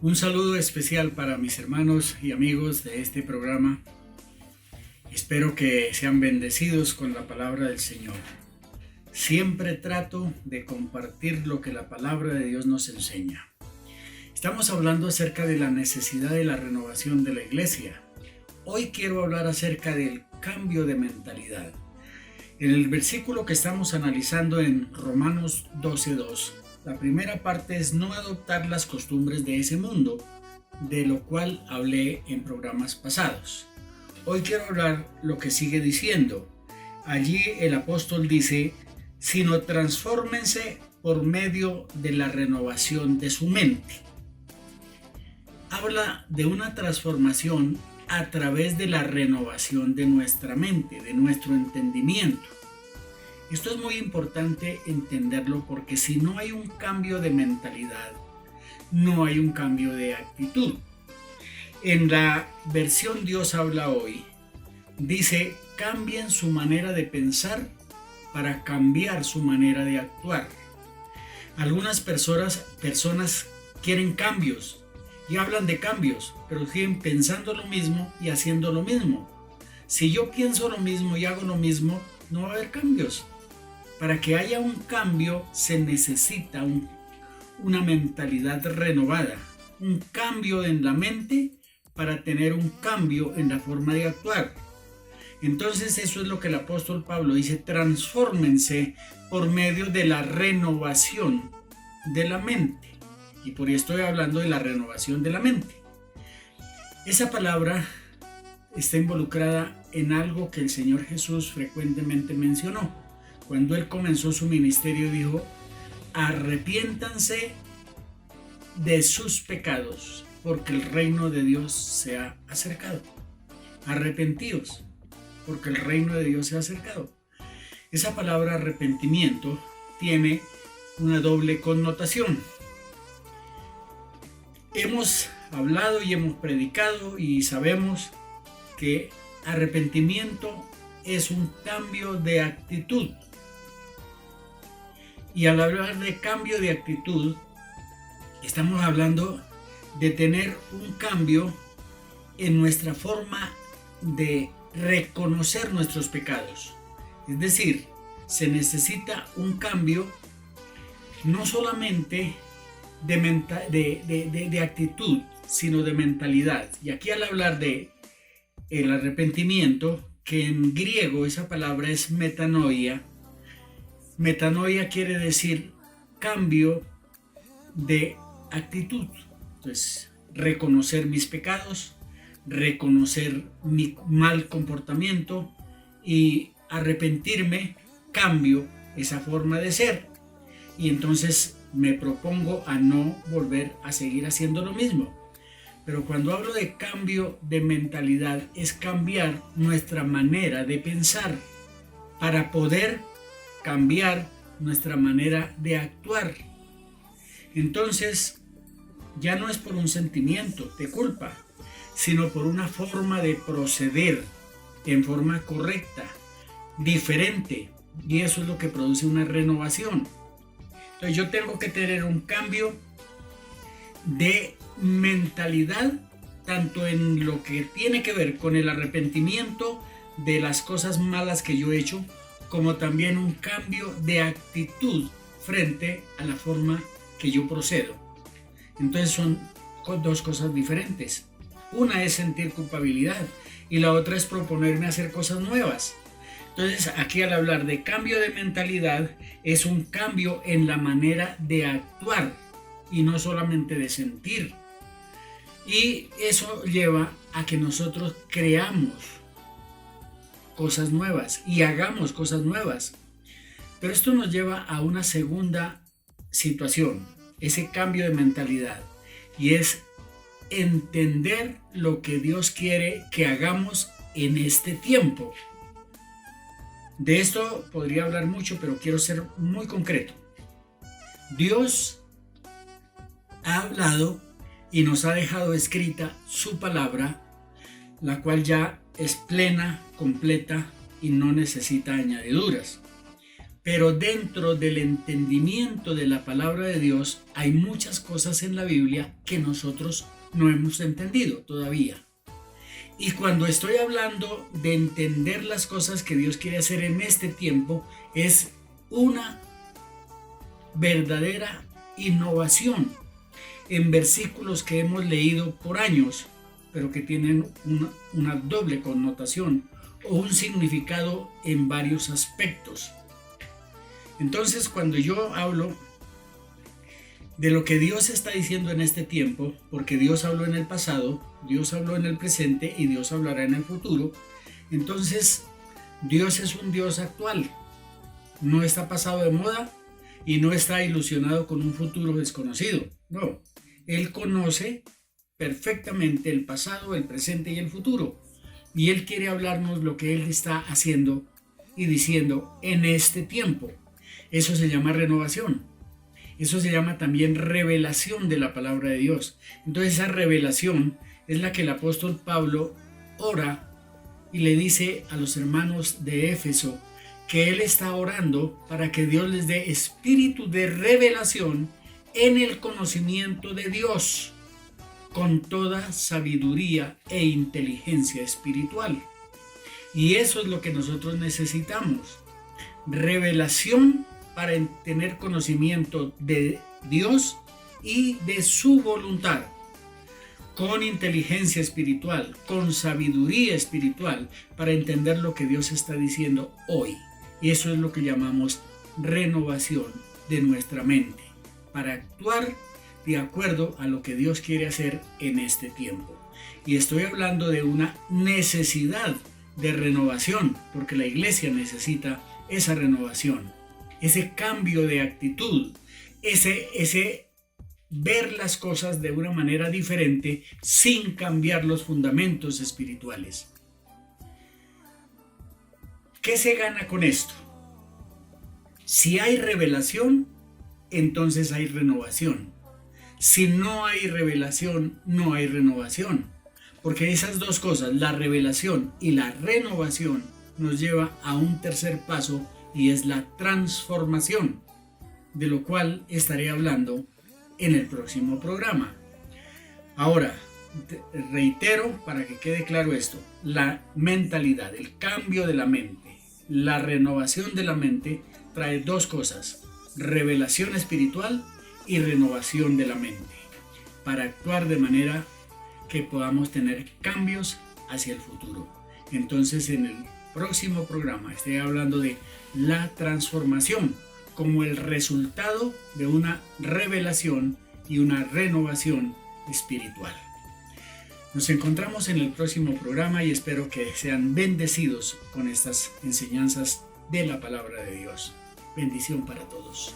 Un saludo especial para mis hermanos y amigos de este programa. Espero que sean bendecidos con la palabra del Señor. Siempre trato de compartir lo que la palabra de Dios nos enseña. Estamos hablando acerca de la necesidad de la renovación de la iglesia. Hoy quiero hablar acerca del cambio de mentalidad. En el versículo que estamos analizando en Romanos 12:2, la primera parte es no adoptar las costumbres de ese mundo, de lo cual hablé en programas pasados. Hoy quiero hablar lo que sigue diciendo. Allí el apóstol dice, sino transfórmense por medio de la renovación de su mente. Habla de una transformación a través de la renovación de nuestra mente, de nuestro entendimiento. Esto es muy importante entenderlo porque si no hay un cambio de mentalidad, no hay un cambio de actitud. En la versión Dios habla hoy, dice, cambien su manera de pensar para cambiar su manera de actuar. Algunas personas quieren cambios y hablan de cambios, pero siguen pensando lo mismo y haciendo lo mismo. Si yo pienso lo mismo y hago lo mismo, no va a haber cambios. Para que haya un cambio se necesita una mentalidad renovada, un cambio en la mente para tener un cambio en la forma de actuar. Entonces eso es lo que el apóstol Pablo dice, transfórmense por medio de la renovación de la mente. Y por eso estoy hablando de la renovación de la mente. Esa palabra está involucrada en algo que el Señor Jesús frecuentemente mencionó. Cuando Él comenzó su ministerio dijo, arrepiéntanse de sus pecados, porque el reino de Dios se ha acercado. Arrepentíos, porque el reino de Dios se ha acercado. Esa palabra arrepentimiento tiene una doble connotación. Hemos hablado y hemos predicado y sabemos que arrepentimiento es un cambio de actitud. Y al hablar de cambio de actitud, estamos hablando de tener un cambio en nuestra forma de reconocer nuestros pecados. Es decir, se necesita un cambio no solamente de actitud, sino de mentalidad. Y aquí al hablar de el arrepentimiento, que en griego esa palabra es metanoia, metanoia quiere decir cambio de actitud. Entonces, reconocer mis pecados, reconocer mi mal comportamiento y arrepentirme, cambio esa forma de ser. Y entonces me propongo a no volver a seguir haciendo lo mismo. Pero cuando hablo de cambio de mentalidad, es cambiar nuestra manera de pensar para poder cambiar nuestra manera de actuar. Entonces, ya no es por un sentimiento de culpa, sino por una forma de proceder en forma correcta, diferente, y eso es lo que produce una renovación. Entonces yo tengo que tener un cambio de mentalidad, tanto en lo que tiene que ver con el arrepentimiento de las cosas malas que yo he hecho, como también un cambio de actitud frente a la forma que yo procedo. Entonces son dos cosas diferentes. Una es sentir culpabilidad y la otra es proponerme hacer cosas nuevas. Entonces aquí al hablar de cambio de mentalidad es un cambio en la manera de actuar y no solamente de sentir. Y eso lleva a que nosotros creamos cosas nuevas y hagamos cosas nuevas. Pero esto nos lleva a una segunda situación, ese cambio de mentalidad, y es entender lo que Dios quiere que hagamos en este tiempo. De esto podría hablar mucho, pero quiero ser muy concreto. Dios ha hablado y nos ha dejado escrita su palabra, la cual ya es plena, completa y no necesita añadiduras. Pero dentro del entendimiento de la palabra de Dios hay muchas cosas en la Biblia que nosotros no hemos entendido todavía. Y cuando estoy hablando de entender las cosas que Dios quiere hacer en este tiempo, es una verdadera innovación en versículos que hemos leído por años, pero que tienen una doble connotación o un significado en varios aspectos. Entonces, cuando yo hablo de lo que Dios está diciendo en este tiempo, porque Dios habló en el pasado, Dios habló en el presente y Dios hablará en el futuro, entonces Dios es un Dios actual, no está pasado de moda y no está ilusionado con un futuro desconocido. No, Él conoce perfectamente el pasado, el presente y el futuro, y Él quiere hablarnos lo que Él está haciendo y diciendo en este tiempo. Eso se llama renovación. Eso se llama también revelación de la palabra de Dios. Entonces esa revelación es la que el apóstol Pablo ora y le dice a los hermanos de Éfeso que él está orando para que Dios les dé espíritu de revelación en el conocimiento de Dios, con toda sabiduría e inteligencia espiritual. Y eso es lo que nosotros necesitamos. Revelación para tener conocimiento de Dios y de su voluntad, con inteligencia espiritual, con sabiduría espiritual, para entender lo que Dios está diciendo hoy. Y eso es lo que llamamos renovación de nuestra mente, para actuar de acuerdo a lo que Dios quiere hacer en este tiempo. Y estoy hablando de una necesidad de renovación, porque la iglesia necesita esa renovación, ese cambio de actitud, ese ver las cosas de una manera diferente sin cambiar los fundamentos espirituales. ¿Qué se gana con esto? Si hay revelación, entonces hay renovación. Si no hay revelación, no hay renovación. Porque esas dos cosas, la revelación y la renovación, nos lleva a un tercer paso y es la transformación, de lo cual estaré hablando en el próximo programa. Ahora, reitero para que quede claro esto: la mentalidad, el cambio de la mente, la renovación de la mente trae dos cosas: revelación espiritual y renovación de la mente, para actuar de manera que podamos tener cambios hacia el futuro. Entonces, en el próximo programa estoy hablando de la transformación como el resultado de una revelación y una renovación espiritual. Nos encontramos en el próximo programa y espero que sean bendecidos con estas enseñanzas de la palabra de Dios. Bendición para todos.